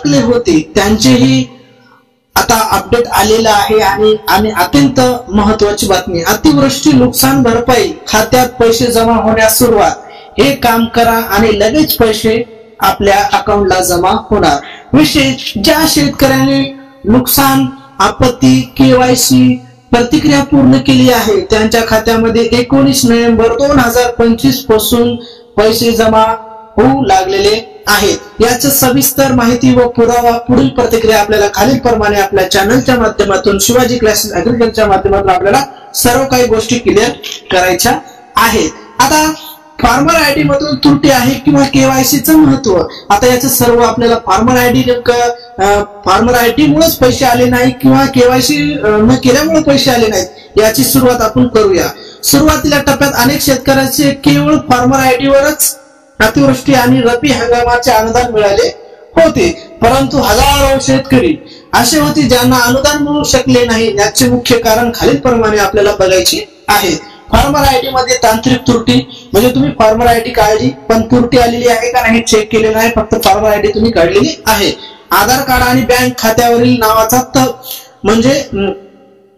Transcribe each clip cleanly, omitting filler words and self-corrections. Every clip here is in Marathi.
अडकले होते त्यांचेही आता अपडेट आलेला आहे आणि अत्यंत महत्वाची बातमी, अतिवृष्टी नुकसान भरपाई खात्यात पैसे जमा होण्यास सुरुवात, हे काम करा आणि लगेच पैसे आपल्या अकाउंटला जमा होणार. विशेष ज्या शेतकऱ्यांनी नुकसान आपत्ती केवायसी प्रतिक्रिया पूर्ण केली आहे त्यांच्या खात्यामध्ये 19 नोव्हेंबर 2025 पासून पैसे जमा होऊ लागलेले आहेत. याची सविस्तर माहिती व पुरावा पुढील प्रतिक्रिया आपल्याला खालील प्रमाणे आपल्या चॅनलच्या माध्यमातून शिवाजी क्लासेस ऍग्रीकल्चरच्या माध्यमातून आपल्याला सर्व काही गोष्टी क्लिअर करायच्या आहेत. आता फार्मर आयडी मधून त्रुटी आहे किंवा केवायसीचं महत्व, आता याचं सर्व आपल्याला फार्मर आयडी नेमकं फार्मर आयडी मुळेच पैसे आले नाही किंवा केवायसी न केल्यामुळे पैसे आले नाहीत याची सुरुवात आपण करूया. सुरुवातीला टप्प्यात अनेक शेतकऱ्यांचे केवळ फार्मर आयडी वरच अतिवृष्टी आणि रब्बी हंगामाचे अनुदान मिळाले होते, परंतु हजारो शेतकरी असे होते ज्यांना अनुदान मिळू शकले नाही. याचे मुख्य कारण खालील प्रमाणे आपल्याला बघायची आहे. फार्मर आयडी मध्ये तांत्रिक त्रुटी, म्हणजे तुम्ही फार्मर आयडी काढली पण त्रुटी आलेली आहे का नाही चेक केले नाही, फक्त फार्मर आयडी तुम्ही काढलेली आहे. आधार कार्ड आणि बँक खात्यावरील नावाचा म्हणजे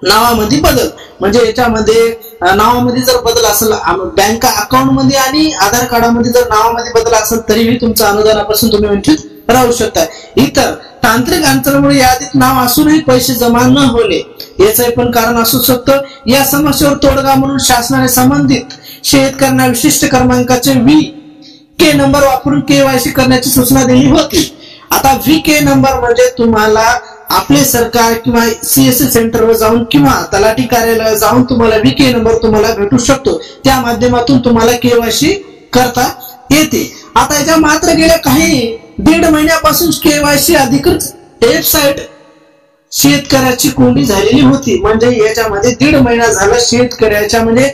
नावामध्ये बदल, म्हणजे याच्यामध्ये नावामध्ये जर बदल असेल बँक अकाउंट मध्ये आणि आधार कार्डामध्ये जर नावामध्ये बदल असेल तरीही तुमच्या अनुदानापासून तुम्ही वंचित राहू शकता. इतर तांत्रिक अडचणीमुळे यादीत नाव असूनही पैसे जमा न होणे याचे पण कारण असू शकतं. या समस्येवर तोडगा म्हणून शासनाने संबंधित शेतकऱ्यांना विशिष्ट क्रमांकाचे VK नंबर वापरून केवायसी करण्याची सूचना दिली होती. आता VK नंबर म्हणजे तुम्हाला आपले सरकार किंवा CSC सेंटरवर जाऊन किंवा तलाठी कार्यालयावर जाऊन तुम्हाला VK नंबर तुम्हाला भेटू शकतो, त्या माध्यमातून तुम्हाला केवायसी करता येते. आता याच्या मात्र गेल्या काही 1.5 महिन्यापासून केवायसी अधिकृत वेबसाईट शेतकऱ्याची कोंडी झालेली होती, म्हणजे याच्यामध्ये 1.5 महिना झाला शेतकऱ्याच्या म्हणजे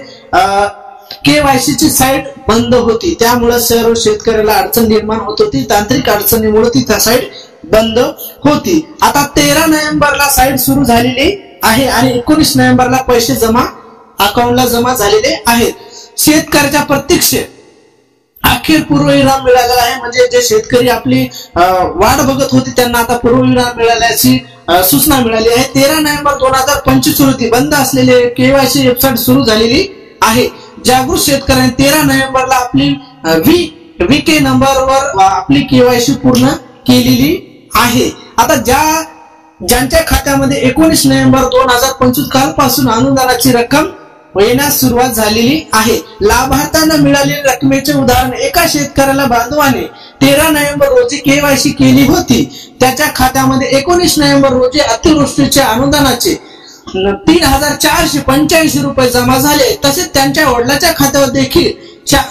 केवायसीची साईट बंद होती, त्यामुळे सर्व शेतकऱ्याला अडचण निर्माण होत होती. तांत्रिक अडचणीमुळे ती साईट बंद होती. आता 13 नोव्हेंबरला साईट सुरू झालेली आहे आणि 19 नोव्हेंबरला पैसे अकाउंटला जमा झालेले आहेत. शेतकऱ्याच्या प्रत्यक्ष अखेर पूर्वविराम मिळालेला आहे, म्हणजे जे शेतकरी आपली वाट बघत होते त्यांना आता पूर्वविराम मिळाल्याची सूचना मिळाली आहे. 13 नोव्हेंबर 2025 रोजी बंद असलेले केवायसी वेबसाईट सुरू झालेली आहे. जागृत शेतकऱ्यांनी 13 नोव्हेंबरला आपली VK नंबरवर आपली केवायसी पूर्ण केलेली आहे. आता ज्यांच्या खात्यामध्ये 19 नोव्हेंबर 2025 कालपासून अनुदानाची रक्कम येण्यास सुरुवात झालेली आहे. लाभार्थ्यांना मिळालेल्या रकमेचे उदाहरण, एका शेतकऱ्याला बांधवाने 13 नोव्हेंबर रोजी केवायसी केली होती, त्याच्या खात्यामध्ये 19 नोव्हेंबर रोजी अतिवृष्टीच्या अनुदानाचे 3,485 रुपये जमा झाले. तसेच त्यांच्या वडिलांच्या खात्यावर देखील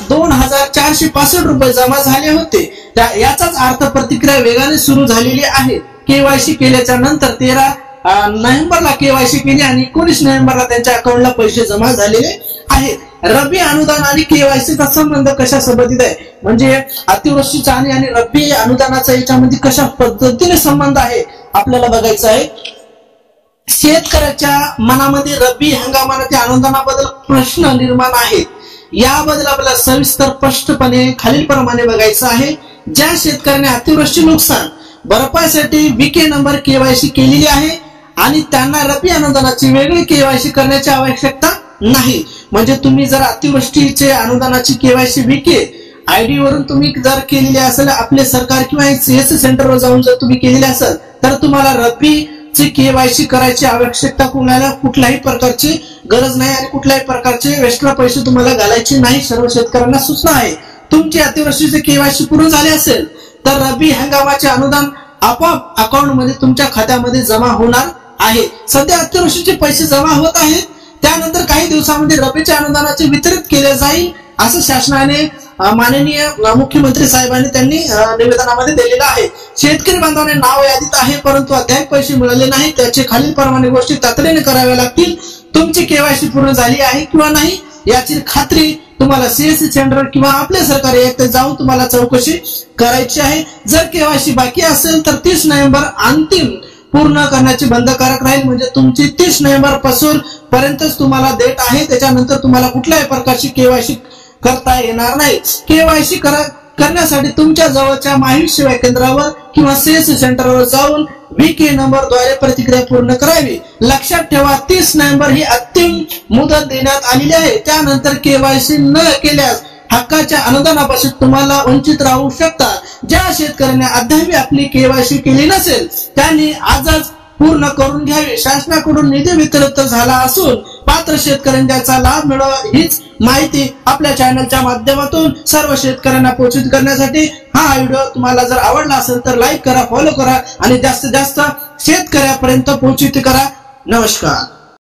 2,465 रुपये जमा झाले होते. याचाच अर्थ प्रतिक्रिया वेगाने सुरू झालेली आहे. केवायसी केल्याच्या नंतर 13 नोव्हेंबरला केवायसी केली आणि 19 नोव्हेंबरला त्यांच्या अकाउंटला पैसे जमा झालेले आहेत. रब्बी अनुदान आणि केवायसीचा संबंध कशा संबंधित आहे, म्हणजे अतिवृष्टीचा आणि रब्बी अनुदानाचा याच्यामध्ये कशा पद्धतीने संबंध आहे आपल्याला बघायचं आहे. शेतकऱ्याच्या मनामध्ये रब्बी हंगामाच्या अनुदानाबद्दल प्रश्न निर्माण आहेत, याबद्दल आपल्याला सविस्तर स्पष्टपणे खालील प्रमाणे बघायचं आहे. ज्या शेतकऱ्याने अतिवृष्टी नुकसान भरपाईसाठी VK नंबर केवायसी केलेली आहे आणि त्यांना रब्बी अनुदानाची वेगळी केवायसी करण्याची आवश्यकता नाही, म्हणजे तुम्ही जर अतिवृष्टीचे अनुदानाची केवायसी VK आयडी वरून तुम्ही जर केलेली असेल आपले सरकार किंवा CSC सेंटरवर जाऊन जर तुम्ही केलेली असेल तर तुम्हाला रब्बी ची केवायसी करायची आवश्यकता कुठल्याही प्रकारची गरज नाही आणि कुठल्याही प्रकारचे एक्स्ट्रा पैसे तुम्हाला घालायचे नाही. सर्व शेतकऱ्यांना सूचना आहे, तुमची अतिवृष्टीचे केवायसी पूर्ण झाले असेल तर रब्बी हंगामाचे अनुदान आपोआप अकाउंट मध्ये तुमच्या खात्यामध्ये जमा होणार आहे. सध्या अतिवृष्टीचे पैसे जमा होत आहेत, त्यानंतर काही दिवसांमध्ये रब्बीच्या अनुदानाचे वितरित केले जाईल असं शासनाने माननीय मुख्यमंत्री साहेबांनी त्यांनी निवेदनामध्ये दिलेलं आहे. शेतकरी बांधवांना नाव यादीत आहे परंतु अद्याप पैसे मिळाले नाही, त्याचे खालील प्रमाणे गोष्टी तातडीने कराव्या लागतील. तुमची केवायसी पूर्ण झाली आहे किंवा नाही याची खात्री तुम्हाला CSC सेंटर किंवा आपल्या सरकारी आयुक्त जाऊन तुम्हाला चौकशी करायची आहे. जर केवायसी बाकी असेल तर 30 नोव्हेंबर अंतिम पूर्ण करण्याची बंधनकारक राहील, म्हणजे तुमची 30 नोव्हेंबर पासून पर्यंतच तुम्हाला डेट आहे, त्याच्यानंतर तुम्हाला कुठल्याही प्रकारची केवायसी करता येणार नाही. केवायसी करण्यासाठी तुमच्या जवळच्या माहिती सेवा केंद्रावर किंवा सीएससी सेंटरवर जाऊन VK नंबरद्वारे प्रतिक्रिया पूर्ण करावी। लक्षात ठेवा 30 नोव्हेंबर ही अंतिम मुदत देण्यात आलेली आहे। त्यानंतर KYC न केल्यास हक्काच्या अनुदानापासून तुम्हाला वंचित राहू शकता। ज्या शेतकऱ्यांनी अद्याप आपली KYC केली नसेल त्यांनी आजच पूर्ण करून घ्यावी। शासनाकडून निधी वितरित झाला असून पात्र शेतकऱ्यांनी त्याचा लाभ मिळवा हीच माहिती आपल्या चॅनलच्या माध्यमातून सर्व शेतकऱ्यांना पोहोचित करण्यासाठी हा व्हिडिओ तुम्हाला जर आवडला असेल तर लाईक करा, फॉलो करा आणि जास्तीत जास्त शेतकऱ्यापर्यंत पोहोचित करा। नमस्कार।